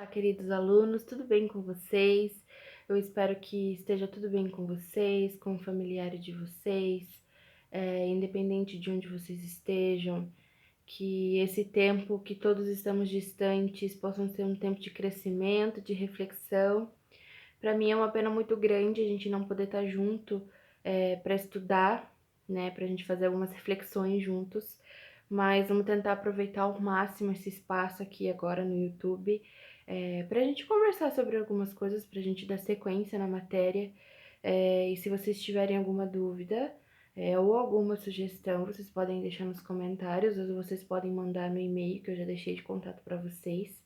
Olá, queridos alunos, tudo bem com vocês? Eu espero que esteja tudo bem com vocês, com o familiar de vocês, independente de onde vocês estejam, que esse tempo que todos estamos distantes possam ser um tempo de crescimento, de reflexão. Para mim é uma pena muito grande a gente não poder estar junto para estudar, né, para a gente fazer algumas reflexões juntos, mas vamos tentar aproveitar ao máximo esse espaço aqui agora no YouTube, para a gente conversar sobre algumas coisas, para a gente dar sequência na matéria. E se vocês tiverem alguma dúvida, ou alguma sugestão, vocês podem deixar nos comentários, ou vocês podem mandar no e-mail que eu já deixei de contato para vocês.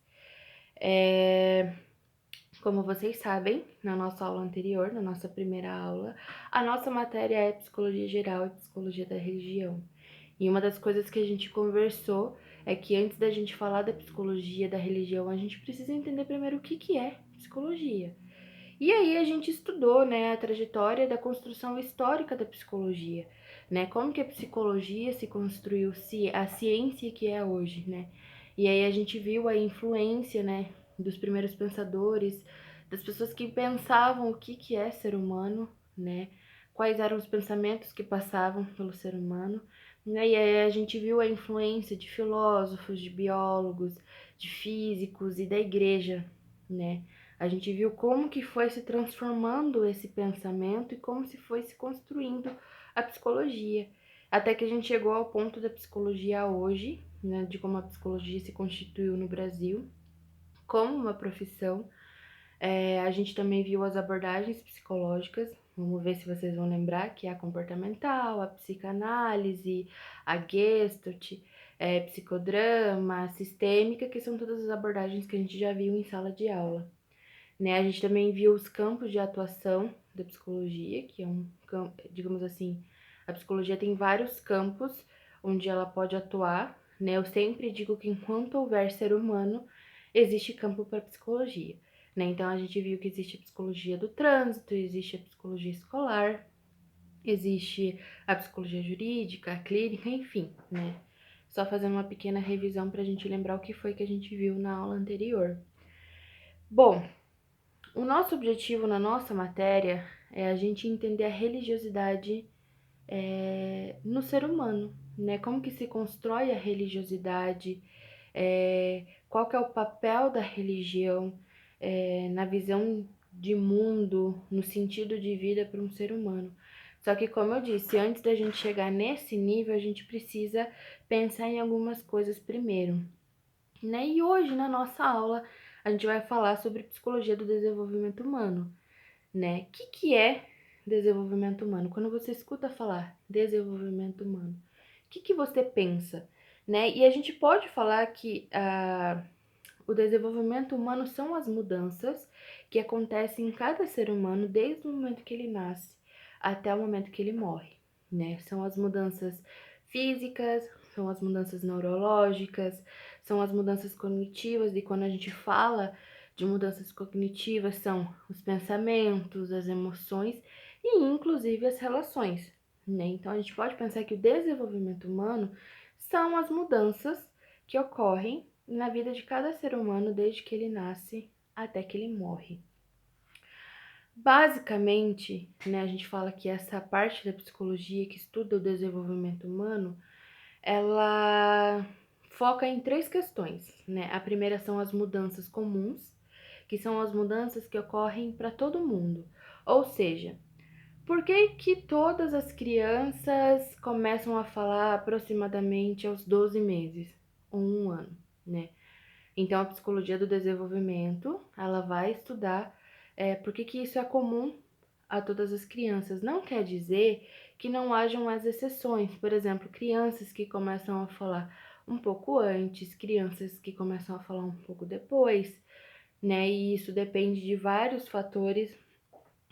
Como vocês sabem, na nossa aula anterior, na nossa primeira aula, a nossa matéria é Psicologia Geral e Psicologia da Religião. E uma das coisas que a gente conversou é que antes da gente falar da psicologia da religião, a gente precisa entender primeiro o que é psicologia. E aí a gente estudou, né, a trajetória da construção histórica da psicologia, né, como que a psicologia se construiu, a ciência que é hoje, né. E aí a gente viu a influência, né, dos primeiros pensadores, das pessoas que pensavam o que é ser humano, né, quais eram os pensamentos que passavam pelo ser humano, né, e aí a gente viu a influência de filósofos, de biólogos, de físicos e da igreja, né. A gente viu como que foi se transformando esse pensamento e como se foi se construindo a psicologia. Até que a gente chegou ao ponto da psicologia hoje, né, de como a psicologia se constituiu no Brasil como uma profissão. A gente também viu as abordagens psicológicas, vamos ver se vocês vão lembrar, que é a comportamental, a psicanálise, a Gestalt, psicodrama, a sistêmica, que são todas as abordagens que a gente já viu em sala de aula. Né, a gente também viu os campos de atuação da psicologia, que é um campo, digamos assim, a psicologia tem vários campos onde ela pode atuar, né? Eu sempre digo que enquanto houver ser humano, existe campo para psicologia, né? Então a gente viu que existe a psicologia do trânsito, existe a psicologia escolar, existe a psicologia jurídica, a clínica, enfim, né? Só fazendo uma pequena revisão para a gente lembrar o que foi que a gente viu na aula anterior. Bom, o nosso objetivo na nossa matéria é a gente entender a religiosidade no ser humano, né? Como que se constrói a religiosidade, qual que é o papel da religião na visão de mundo, no sentido de vida para um ser humano. Só que, como eu disse, antes da gente chegar nesse nível, a gente precisa pensar em algumas coisas primeiro, né? E hoje, na nossa aula, a gente vai falar sobre psicologia do desenvolvimento humano, né? O que é desenvolvimento humano? Quando você escuta falar desenvolvimento humano, o que você pensa, né? E a gente pode falar que o desenvolvimento humano são as mudanças que acontecem em cada ser humano desde o momento que ele nasce até o momento que ele morre, né? São as mudanças físicas, são as mudanças neurológicas, são as mudanças cognitivas, e quando a gente fala de mudanças cognitivas, são os pensamentos, as emoções e inclusive as relações, né? Então a gente pode pensar que o desenvolvimento humano são as mudanças que ocorrem na vida de cada ser humano desde que ele nasce até que ele morre. Basicamente, né, a gente fala que essa parte da psicologia que estuda o desenvolvimento humano, ela foca em três questões, né? A primeira são as mudanças comuns, que são as mudanças que ocorrem para todo mundo. Ou seja, por que que todas as crianças começam a falar aproximadamente aos 12 meses ou um ano, né? Então, a psicologia do desenvolvimento, ela vai estudar por que que isso é comum a todas as crianças. Não quer dizer que não hajam as exceções. Por exemplo, crianças que começam a falar um pouco antes, crianças que começam a falar um pouco depois, né? E isso depende de vários fatores,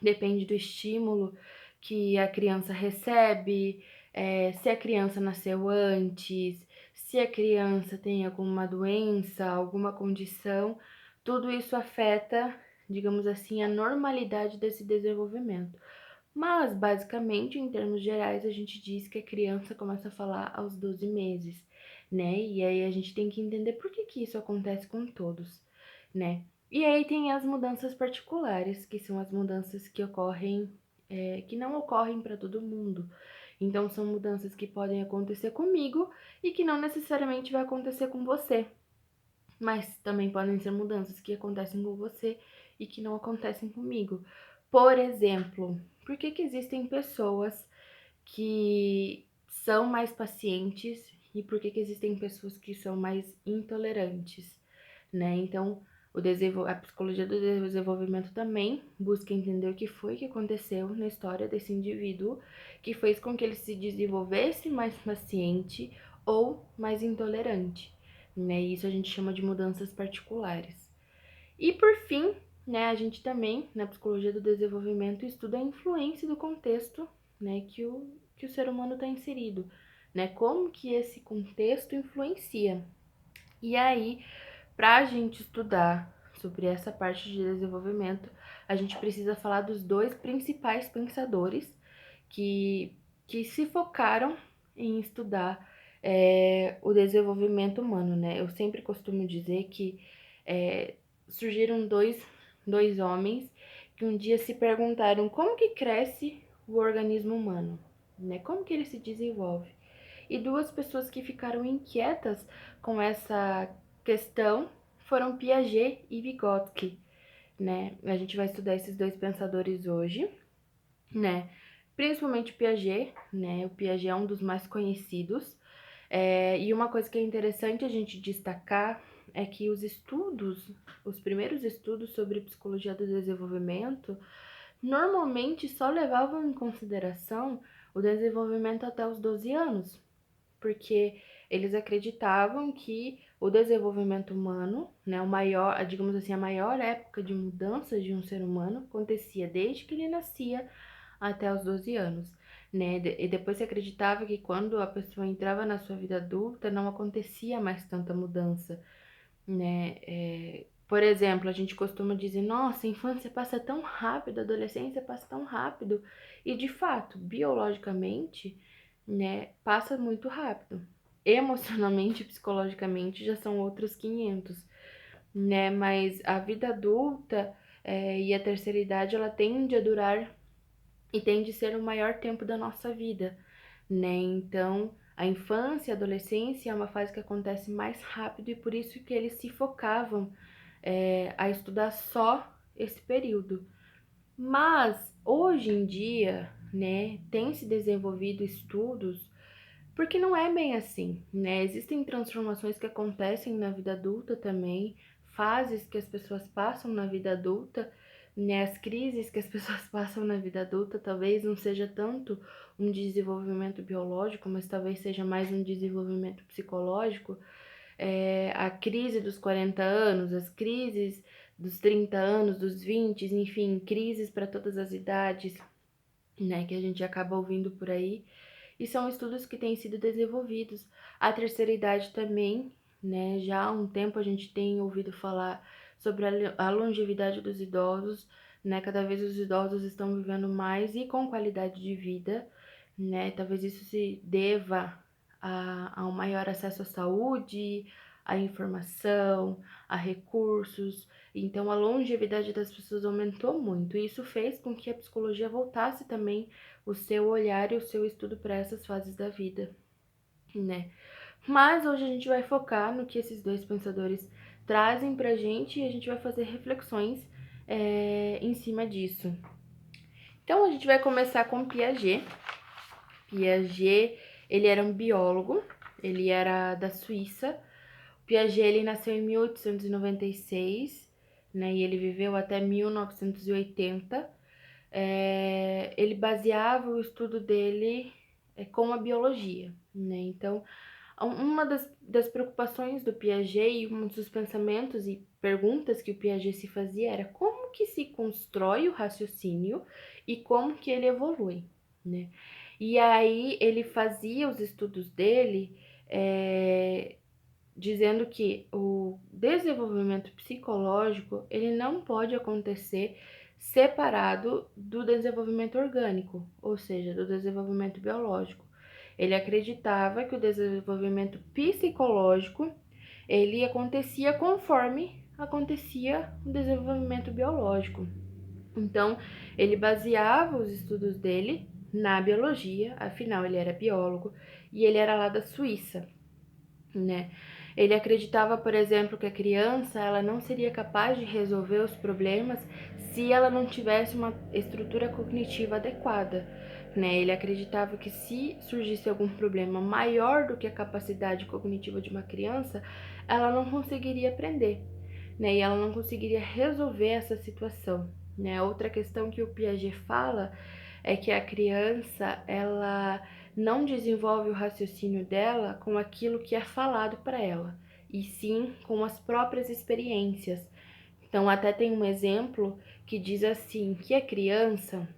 depende do estímulo que a criança recebe, se a criança nasceu antes, se a criança tem alguma doença, alguma condição, tudo isso afeta, digamos assim, a normalidade desse desenvolvimento. Mas, basicamente, em termos gerais, a gente diz que a criança começa a falar aos 12 meses, né? E aí a gente tem que entender por que que isso acontece com todos, né? E aí tem as mudanças particulares, que são as mudanças que ocorrem, que não ocorrem para todo mundo. Então são mudanças que podem acontecer comigo e que não necessariamente vai acontecer com você. Mas também podem ser mudanças que acontecem com você e que não acontecem comigo. Por exemplo, por que existem pessoas que são mais pacientes e por que existem pessoas que são mais intolerantes, né? Então, a psicologia do desenvolvimento também busca entender o que foi que aconteceu na história desse indivíduo que fez com que ele se desenvolvesse mais paciente ou mais intolerante, né? Isso a gente chama de mudanças particulares. E por fim, né, a gente também, na psicologia do desenvolvimento, estuda a influência do contexto, né, que o ser humano está inserido, né? Como que esse contexto influencia. E aí, para a gente estudar sobre essa parte de desenvolvimento, a gente precisa falar dos dois principais pensadores que, que se focaram em estudar o desenvolvimento humano, né? Eu sempre costumo dizer que surgiram dois homens que um dia se perguntaram como que cresce o organismo humano, né? Como que ele se desenvolve? E duas pessoas que ficaram inquietas com essa questão foram Piaget e Vygotsky, né? A gente vai estudar esses dois pensadores hoje, né? Principalmente o Piaget, né? O Piaget é um dos mais conhecidos. E uma coisa que é interessante a gente destacar é que os primeiros estudos sobre psicologia do desenvolvimento, normalmente só levavam em consideração o desenvolvimento até os 12 anos, porque eles acreditavam que o desenvolvimento humano, né, digamos assim, a maior época de mudança de um ser humano acontecia desde que ele nascia até os 12 anos, né? E depois se acreditava que quando a pessoa entrava na sua vida adulta não acontecia mais tanta mudança, né? Por exemplo, a gente costuma dizer, nossa, a infância passa tão rápido, a adolescência passa tão rápido. E de fato, biologicamente, né, passa muito rápido. Emocionalmente, psicologicamente, já são outros 500, né? Mas a vida adulta, e a terceira idade, ela tende a durar e tende a ser o maior tempo da nossa vida, né? Então, a infância e a adolescência é uma fase que acontece mais rápido e por isso que eles se focavam a estudar só esse período. Mas hoje em dia, né, tem se desenvolvido estudos porque não é bem assim, né? Existem transformações que acontecem na vida adulta também, fases que as pessoas passam na vida adulta, né? As crises que as pessoas passam na vida adulta talvez não seja tanto um desenvolvimento biológico, mas talvez seja mais um desenvolvimento psicológico. A crise dos 40 anos, as crises dos 30 anos, dos 20, enfim, crises para todas as idades, né? Que a gente acaba ouvindo por aí e são estudos que têm sido desenvolvidos. A terceira idade também, né? Já há um tempo a gente tem ouvido falar sobre a longevidade dos idosos, né? Cada vez os idosos estão vivendo mais e com qualidade de vida, né? Talvez isso se deva a um maior acesso à saúde, à informação, a recursos. Então, a longevidade das pessoas aumentou muito. E isso fez com que a psicologia voltasse também o seu olhar e o seu estudo para essas fases da vida, né? Mas hoje a gente vai focar no que esses dois pensadores trazem pra gente e a gente vai fazer reflexões em cima disso. Então a gente vai começar com Piaget. Piaget, ele era um biólogo, ele era da Suíça. Piaget, ele nasceu em 1896, né, e ele viveu até 1980. Ele baseava o estudo dele com a biologia, né? Então, uma das preocupações do Piaget e um dos pensamentos e perguntas que o Piaget se fazia era como que se constrói o raciocínio e como que ele evolui, né? E aí ele fazia os estudos dele dizendo que o desenvolvimento psicológico ele não pode acontecer separado do desenvolvimento orgânico, ou seja, do desenvolvimento biológico. Ele acreditava que o desenvolvimento psicológico ele acontecia conforme acontecia o desenvolvimento biológico. Então, ele baseava os estudos dele na biologia, afinal ele era biólogo e ele era lá da Suíça, né? Ele acreditava, por exemplo, que a criança ela não seria capaz de resolver os problemas se ela não tivesse uma estrutura cognitiva adequada, né? Ele acreditava que se surgisse algum problema maior do que a capacidade cognitiva de uma criança, ela não conseguiria aprender, né? E ela não conseguiria resolver essa situação, né? Outra questão que o Piaget fala é que a criança, ela não desenvolve o raciocínio dela com aquilo que é falado para ela, e sim com as próprias experiências. Então, até tem um exemplo que diz assim, que a criança,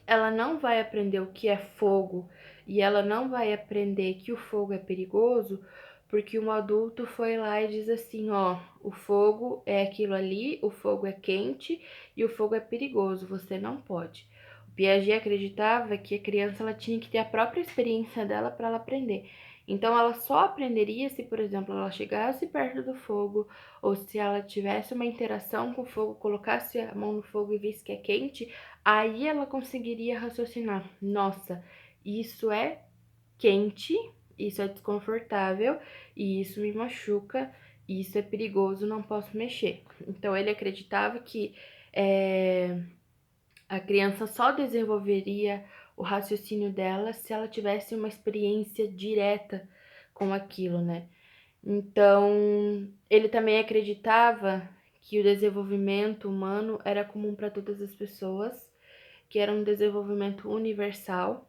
ela não vai aprender o que é fogo e ela não vai aprender que o fogo é perigoso porque um adulto foi lá e diz assim, ó, o fogo é aquilo ali, o fogo é quente e o fogo é perigoso, você não pode. O Piaget acreditava que a criança ela tinha que ter a própria experiência dela para ela aprender. Então ela só aprenderia se, por exemplo, ela chegasse perto do fogo ou se ela tivesse uma interação com o fogo, colocasse a mão no fogo e visse que é quente, aí ela conseguiria raciocinar: nossa, isso é quente, isso é desconfortável e isso me machuca, isso é perigoso, não posso mexer. Então ele acreditava que a criança só desenvolveria o raciocínio dela se ela tivesse uma experiência direta com aquilo, né? Então, ele também acreditava que o desenvolvimento humano era comum para todas as pessoas, que era um desenvolvimento universal.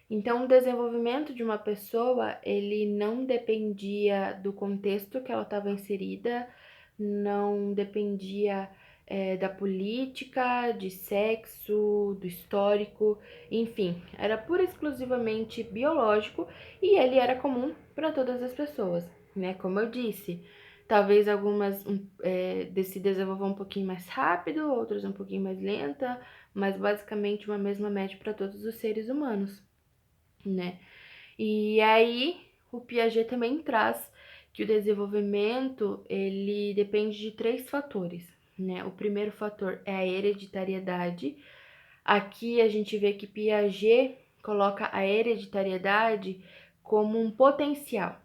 Então, o desenvolvimento de uma pessoa, ele não dependia do contexto que ela estava inserida, não dependia da política, de sexo, do histórico, enfim, era pura e exclusivamente biológico e ele era comum para todas as pessoas, né? Como eu disse, talvez algumas se desenvolvam um pouquinho mais rápido, outras um pouquinho mais lenta, mas basicamente uma mesma média para todos os seres humanos, né? E aí o Piaget também traz que o desenvolvimento ele depende de 3 fatores, né? O primeiro fator é a hereditariedade. Aqui a gente vê que Piaget coloca a hereditariedade como um potencial,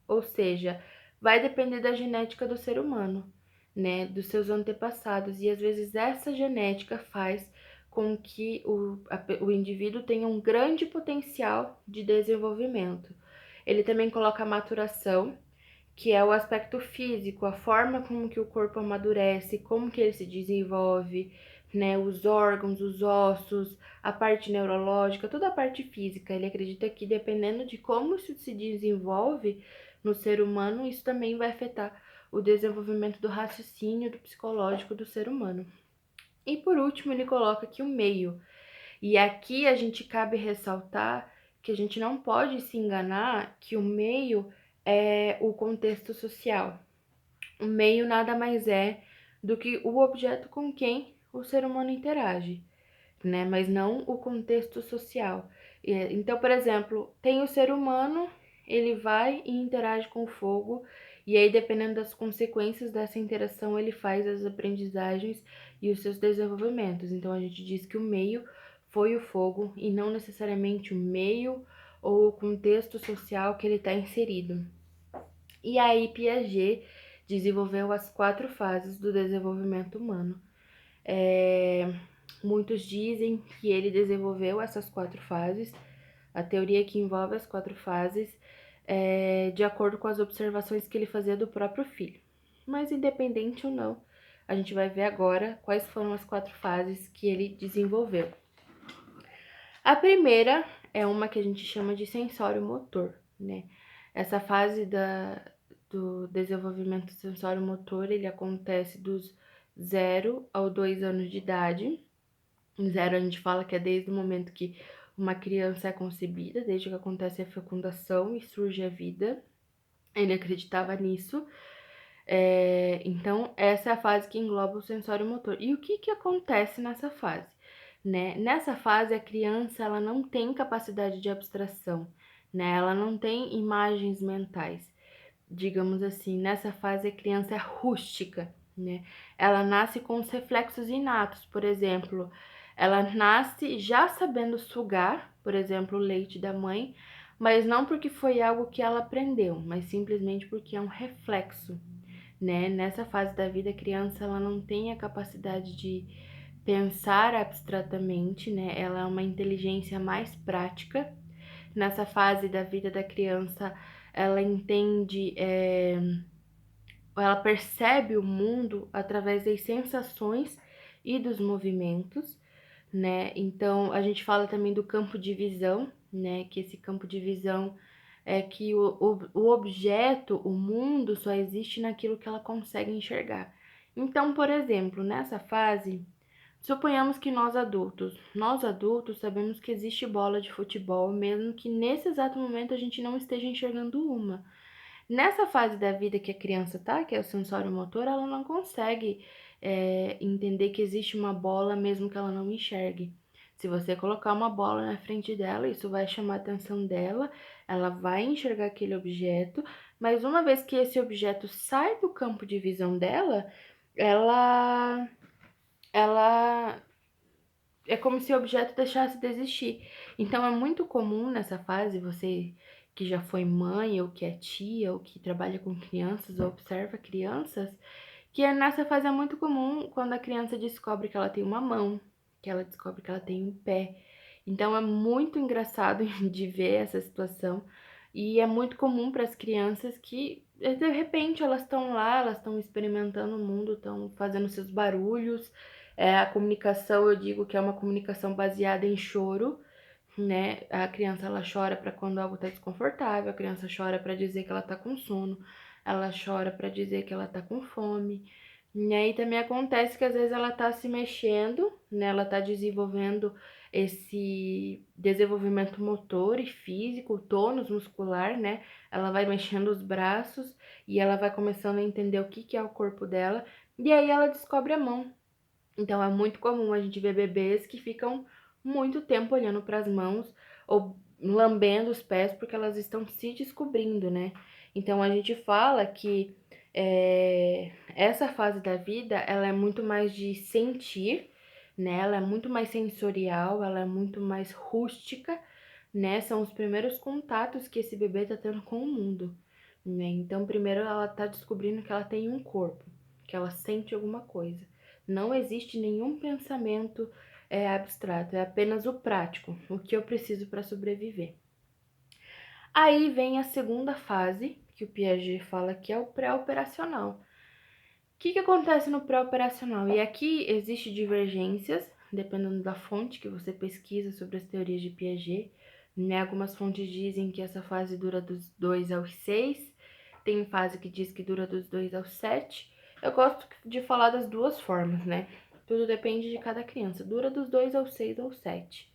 ou seja, vai depender da genética do ser humano, né, dos seus antepassados, e às vezes essa genética faz com que o indivíduo tenha um grande potencial de desenvolvimento. Ele também coloca a maturação, que é o aspecto físico, a forma como que o corpo amadurece, como que ele se desenvolve, né, os órgãos, os ossos, a parte neurológica, toda a parte física. Ele acredita que dependendo de como isso se desenvolve no ser humano, isso também vai afetar o desenvolvimento do raciocínio, do psicológico do ser humano. E por último, ele coloca aqui o meio. E aqui a gente cabe ressaltar que a gente não pode se enganar que o meio é o contexto social. O meio nada mais é do que o objeto com quem o ser humano interage, né? Mas não o contexto social. Então, por exemplo, tem o ser humano, ele vai e interage com o fogo, e aí, dependendo das consequências dessa interação, ele faz as aprendizagens e os seus desenvolvimentos. Então, a gente diz que o meio foi o fogo e não necessariamente o meio ou o contexto social que ele está inserido. E aí, Piaget desenvolveu as 4 fases do desenvolvimento humano. Muitos dizem que ele desenvolveu essas 4 fases, a teoria que envolve as 4 fases, de acordo com as observações que ele fazia do próprio filho. Mas independente ou não, a gente vai ver agora quais foram as 4 fases que ele desenvolveu. A primeira é uma que a gente chama de sensório motor, né? Essa fase do desenvolvimento sensório motor, ele acontece dos 0 aos 2 anos de idade. Em 0 a gente fala que é desde o momento que uma criança é concebida, desde que acontece a fecundação e surge a vida. Ele acreditava nisso. Então, essa é a fase que engloba o sensório motor. E o que acontece nessa fase? Né? Nessa fase, a criança ela não tem capacidade de abstração, né? Ela não tem imagens mentais. digamos assim, nessa fase a criança é rústica, né? Ela nasce com os reflexos inatos, por exemplo, ela nasce já sabendo sugar, por exemplo, o leite da mãe, mas não porque foi algo que ela aprendeu, mas simplesmente porque é um reflexo, né? Nessa fase da vida, a criança ela não tem a capacidade de pensar abstratamente, né? Ela é uma inteligência mais prática. Nessa fase da vida da criança, ela entende, ela percebe o mundo através das sensações e dos movimentos, né? Então, a gente fala também do campo de visão, né? Que esse campo de visão é que o objeto, o mundo, só existe naquilo que ela consegue enxergar. Então, por exemplo, nessa fase, suponhamos que nós adultos sabemos que existe bola de futebol, mesmo que nesse exato momento a gente não esteja enxergando uma. Nessa fase da vida que a criança tá, que é o sensório motor, ela não consegue entender que existe uma bola mesmo que ela não enxergue. Se você colocar uma bola na frente dela, isso vai chamar a atenção dela, ela vai enxergar aquele objeto, mas uma vez que esse objeto sai do campo de visão dela, ela, ela é como se o objeto deixasse de existir. Então é muito comum nessa fase, você que já foi mãe, ou que é tia, ou que trabalha com crianças, ou observa crianças, que nessa fase é muito comum quando a criança descobre que ela tem uma mão, que ela descobre que ela tem um pé. Então é muito engraçado de ver essa situação. E é muito comum para as crianças que, de repente, elas estão lá, elas estão experimentando o mundo, estão fazendo seus barulhos. A comunicação, eu digo que é uma comunicação baseada em choro, né? A criança ela chora para quando algo tá desconfortável, a criança chora para dizer que ela tá com sono, ela chora para dizer que ela tá com fome. Né? E também acontece que às vezes ela tá se mexendo, né? Ela tá desenvolvendo esse desenvolvimento motor e físico, tônus muscular, né? Ela vai mexendo os braços e ela vai começando a entender o que que é o corpo dela, e aí ela descobre a mão. Então é muito comum a gente ver bebês que ficam muito tempo olhando para as mãos ou lambendo os pés porque elas estão se descobrindo, né? Então a gente fala que essa fase da vida ela é muito mais de sentir, né? Ela é muito mais sensorial, ela é muito mais rústica, né? São os primeiros contatos que esse bebê tá tendo com o mundo, né? Então primeiro ela tá descobrindo que ela tem um corpo, que ela sente alguma coisa. Não existe nenhum pensamento abstrato, é apenas o prático, o que eu preciso para sobreviver. Aí vem a segunda fase, que o Piaget fala que é o pré-operacional. O que acontece no pré-operacional? E aqui existe divergências, dependendo da fonte que você pesquisa sobre as teorias de Piaget. Né? Algumas fontes dizem que essa fase dura dos 2 aos 6, tem fase que diz que dura dos 2 aos 7. Eu gosto de falar das duas formas, né? Tudo depende de cada criança. Dura dos 2 aos 6 ou 7,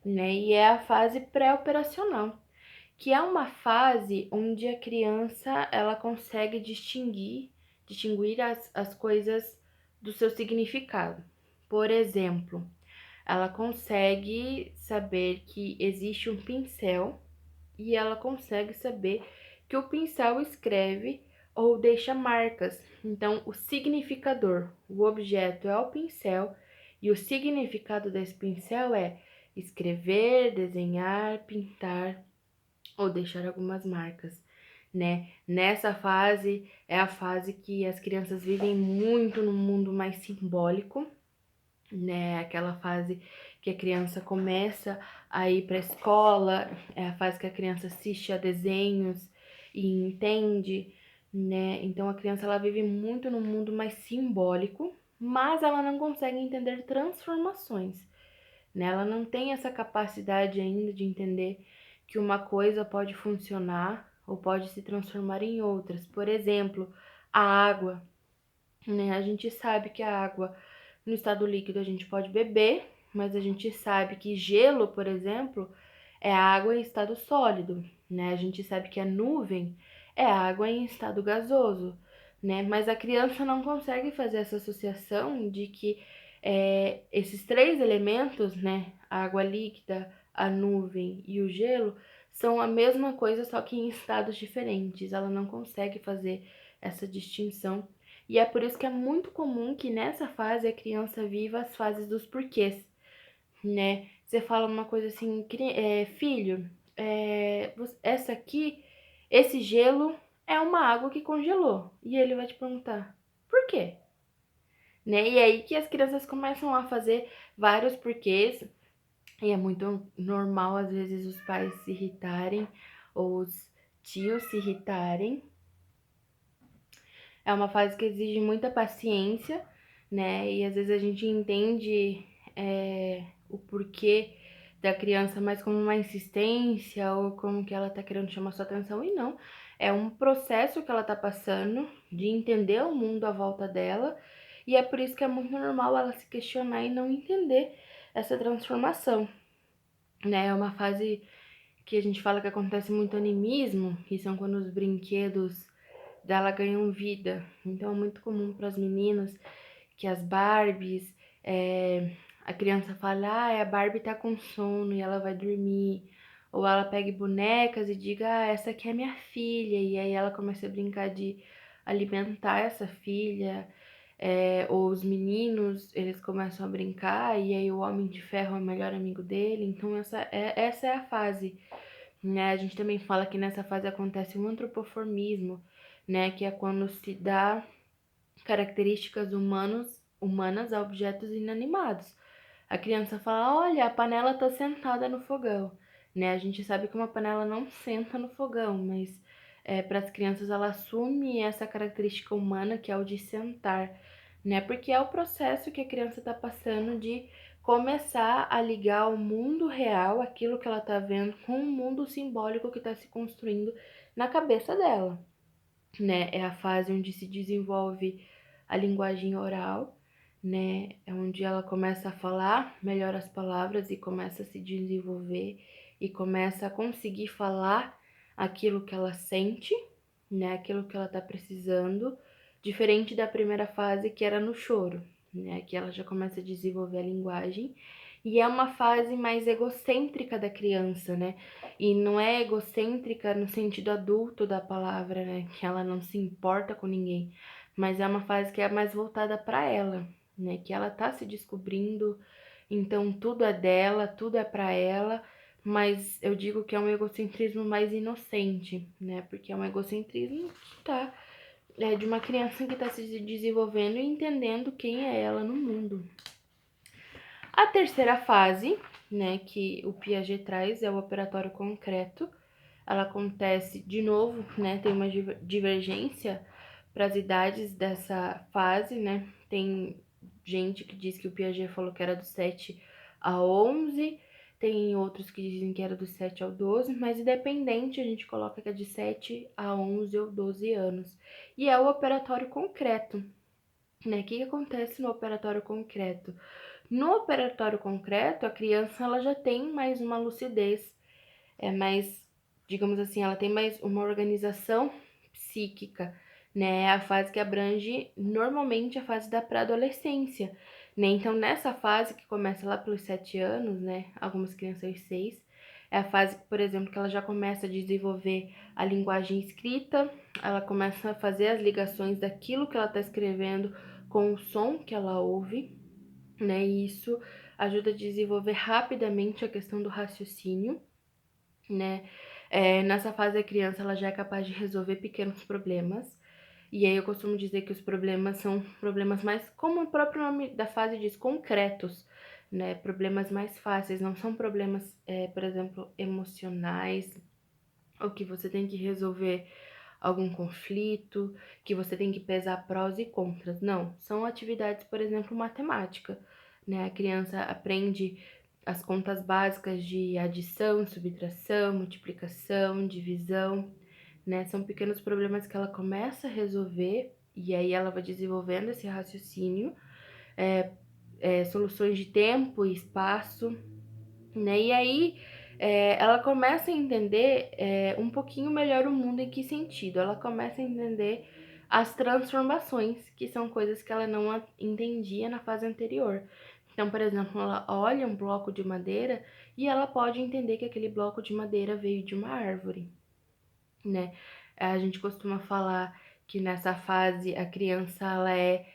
né? E é a fase pré-operacional, que é uma fase onde a criança ela consegue distinguir as coisas do seu significado. Por exemplo, ela consegue saber que existe um pincel e ela consegue saber que o pincel escreve ou deixa marcas. Então, o significador, o objeto é o pincel e o significado desse pincel é escrever, desenhar, pintar ou deixar algumas marcas, né? Nessa fase é a fase que as crianças vivem muito no mundo mais simbólico, né? Aquela fase que a criança começa a ir para a escola, é a fase que a criança assiste a desenhos e entende, né? Então a criança ela vive muito no mundo mais simbólico, mas ela não consegue entender transformações, né? Ela não tem essa capacidade ainda de entender que uma coisa pode funcionar ou pode se transformar em outras. Por exemplo, a água, né? A gente sabe que a água no estado líquido a gente pode beber, mas a gente sabe que gelo, por exemplo, é água em estado sólido, né? A gente sabe que a nuvem é água em estado gasoso, né? Mas a criança não consegue fazer essa associação de que esses três elementos, né? A água líquida, a nuvem e o gelo, são a mesma coisa, só que em estados diferentes. Ela não consegue fazer essa distinção. E é por isso que é muito comum que nessa fase a criança viva as fases dos porquês, né? Você fala uma coisa assim, filho, essa aqui, esse gelo é uma água que congelou. E ele vai te perguntar, por quê? Né? E aí que as crianças começam a fazer vários porquês, e é muito normal às vezes os pais se irritarem ou os tios se irritarem. É uma fase que exige muita paciência, né? E às vezes a gente entende o porquê da criança mais como uma insistência ou como que ela tá querendo chamar sua atenção, e não. É um processo que ela tá passando de entender o mundo à volta dela, e é por isso que é muito normal ela se questionar e não entender essa transformação, né? É uma fase que a gente fala que acontece muito animismo, que são quando os brinquedos dela ganham vida. Então é muito comum para as meninas que as Barbies, a criança fala, a Barbie tá com sono e ela vai dormir. Ou ela pegue bonecas e diga, essa aqui é minha filha. E aí ela começa a brincar de alimentar essa filha. Ou os meninos, eles começam a brincar e aí o Homem de Ferro é o melhor amigo dele. Então essa é a fase, né? A gente também fala que nessa fase acontece um antropoformismo, né? Que é quando se dá características humanas a objetos inanimados. A criança fala, olha, a panela tá sentada no fogão, né? A gente sabe que uma panela não senta no fogão, mas para as crianças ela assume essa característica humana que é o de sentar, né? Porque é o processo que a criança está passando de começar a ligar o mundo real, aquilo que ela tá vendo, com o mundo simbólico que está se construindo na cabeça dela, né? É a fase onde se desenvolve a linguagem oral, né? É onde ela começa a falar melhor as palavras e começa a se desenvolver e começa a conseguir falar aquilo que ela sente, né? Aquilo que ela tá precisando, diferente da primeira fase que era no choro, né? Que ela já começa a desenvolver a linguagem. E é uma fase mais egocêntrica da criança, né? E não é egocêntrica no sentido adulto da palavra, né? Que ela não se importa com ninguém, mas é uma fase que é mais voltada para ela, né? Que ela tá se descobrindo, então tudo é dela, tudo é para ela, mas eu digo que é um egocentrismo mais inocente, né? Porque é um egocentrismo que tá de uma criança que tá se desenvolvendo e entendendo quem é ela no mundo. A terceira fase, né, que o Piaget traz é o operatório concreto. Ela acontece de novo, né, tem uma divergência para as idades dessa fase, né? Tem gente que diz que o Piaget falou que era dos 7 a 11, tem outros que dizem que era dos 7 ao 12, mas independente, a gente coloca que é de 7 a 11 ou 12 anos. E é o operatório concreto, né? O que acontece no operatório concreto? No operatório concreto, a criança ela já tem mais uma lucidez, é mais, digamos assim, ela tem mais uma organização psíquica, né? É a fase que abrange normalmente a fase da pré-adolescência, né? Então, nessa fase que começa lá pelos 7 anos, né? Algumas crianças aos 6, é a fase, por exemplo, que ela já começa a desenvolver a linguagem escrita, ela começa a fazer as ligações daquilo que ela está escrevendo com o som que ela ouve, né? E isso ajuda a desenvolver rapidamente a questão do raciocínio, né? Nessa fase a criança ela já é capaz de resolver pequenos problemas. E aí eu costumo dizer que os problemas são problemas mais, como o próprio nome da fase diz, concretos, né? Problemas mais fáceis, não são problemas, por exemplo, emocionais, ou que você tem que resolver algum conflito, que você tem que pesar prós e contras. Não, são atividades, por exemplo, matemática, né? A criança aprende as contas básicas de adição, subtração, multiplicação, divisão, né? São pequenos problemas que ela começa a resolver e aí ela vai desenvolvendo esse raciocínio, soluções de tempo e espaço, né? E aí ela começa a entender um pouquinho melhor o mundo. Em que sentido? Ela começa a entender as transformações, que são coisas que ela não entendia na fase anterior. Então, por exemplo, ela olha um bloco de madeira e ela pode entender que aquele bloco de madeira veio de uma árvore, né? A gente costuma falar que nessa fase a criança ela é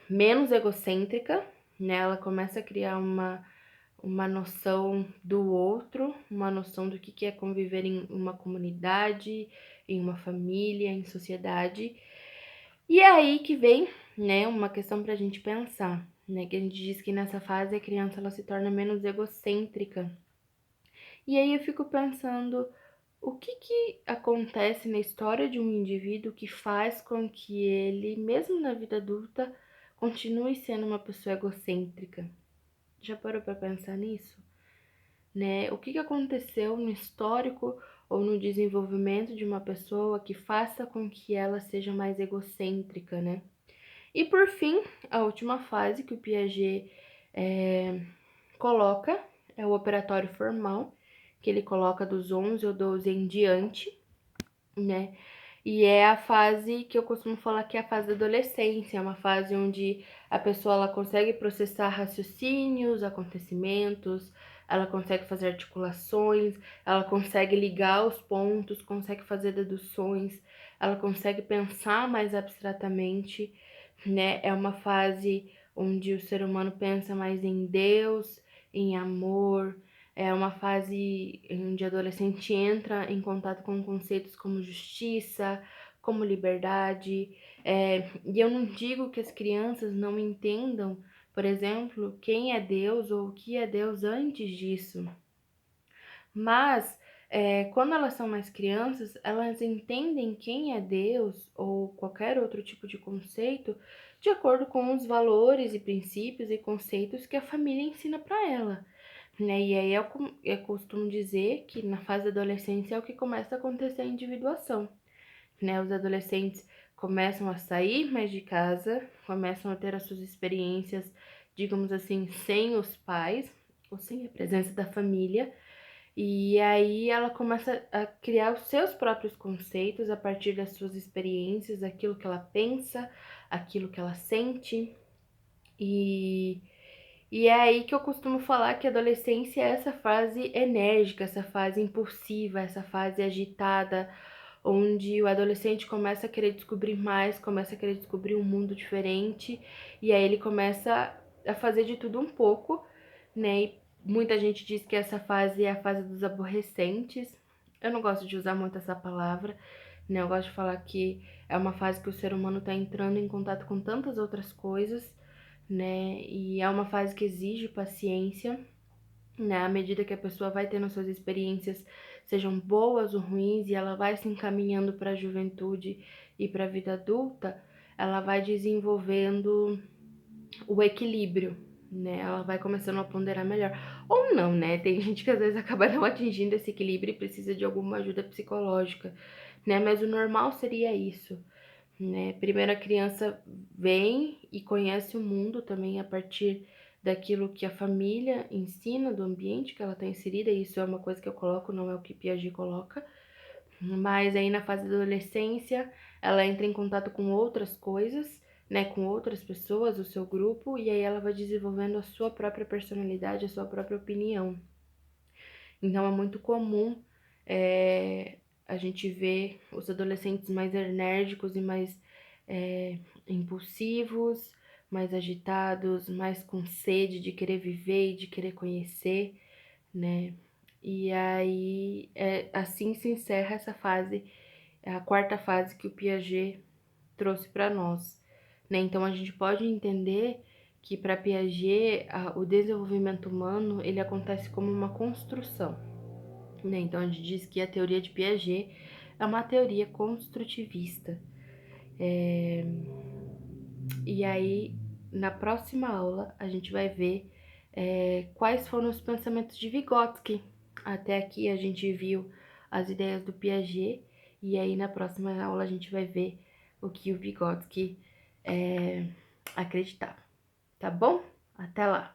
menos egocêntrica, né? Ela começa a criar uma noção do outro, uma noção do que é conviver em uma comunidade, em uma família, em sociedade. E é aí que vem, né, uma questão pra gente pensar, né? Que a gente diz que nessa fase a criança ela se torna menos egocêntrica. E aí eu fico pensando, o que acontece na história de um indivíduo que faz com que ele, mesmo na vida adulta, continue sendo uma pessoa egocêntrica? Já parou pra pensar nisso? Né? O que aconteceu no histórico ou no desenvolvimento de uma pessoa que faça com que ela seja mais egocêntrica, né? E por fim, a última fase que o Piaget coloca é o operatório formal, que ele coloca dos 11 ou 12 em diante, né? E é a fase que eu costumo falar que é a fase da adolescência, é uma fase onde a pessoa ela consegue processar raciocínios, acontecimentos, ela consegue fazer articulações, ela consegue ligar os pontos, consegue fazer deduções, ela consegue pensar mais abstratamente, né? É uma fase onde o ser humano pensa mais em Deus, em amor, é uma fase onde o adolescente entra em contato com conceitos como justiça, como liberdade. E eu não digo que as crianças não entendam, por exemplo, quem é Deus ou o que é Deus antes disso. Mas quando elas são mais crianças, elas entendem quem é Deus ou qualquer outro tipo de conceito de acordo com os valores e princípios e conceitos que a família ensina para ela, né? E aí eu costumo dizer que na fase da adolescência é o que começa a acontecer a individuação, né? Os adolescentes começam a sair mais de casa, começam a ter as suas experiências, digamos assim, sem os pais ou sem a presença da família. E aí ela começa a criar os seus próprios conceitos a partir das suas experiências, aquilo que ela pensa, aquilo que ela sente. E, e é aí que eu costumo falar que a adolescência é essa fase enérgica, essa fase impulsiva, essa fase agitada, onde o adolescente começa a querer descobrir mais, começa a querer descobrir um mundo diferente, e aí ele começa a fazer de tudo um pouco, né? E muita gente diz que essa fase é a fase dos aborrecentes. Eu não gosto de usar muito essa palavra, né? Eu gosto de falar que é uma fase que o ser humano está entrando em contato com tantas outras coisas, né? E é uma fase que exige paciência, né? À medida que a pessoa vai tendo suas experiências, sejam boas ou ruins, e ela vai se encaminhando para a juventude e para a vida adulta, ela vai desenvolvendo o equilíbrio, né? Ela vai começando a ponderar melhor. Ou não, né? Tem gente que às vezes acaba não atingindo esse equilíbrio e precisa de alguma ajuda psicológica, né? Mas o normal seria isso, né? Primeiro a criança vem e conhece o mundo também a partir daquilo que a família ensina, do ambiente que ela está inserida, e isso é uma coisa que eu coloco, não é o que Piaget coloca. Mas aí na fase da adolescência, ela entra em contato com outras coisas, né, com outras pessoas, o seu grupo, e aí ela vai desenvolvendo a sua própria personalidade, a sua própria opinião. Então é muito comum é, a gente ver os adolescentes mais enérgicos e mais impulsivos, mais agitados, mais com sede de querer viver e de querer conhecer, né? E aí, assim se encerra essa fase, a quarta fase que o Piaget trouxe para nós, né? Então a gente pode entender que para Piaget o desenvolvimento humano ele acontece como uma construção, né? Então a gente diz que a teoria de Piaget é uma teoria construtivista. E aí na próxima aula a gente vai ver quais foram os pensamentos de Vygotsky. Até aqui a gente viu as ideias do Piaget, e aí na próxima aula a gente vai ver o que o Vygotsky acreditava, tá bom? Até lá!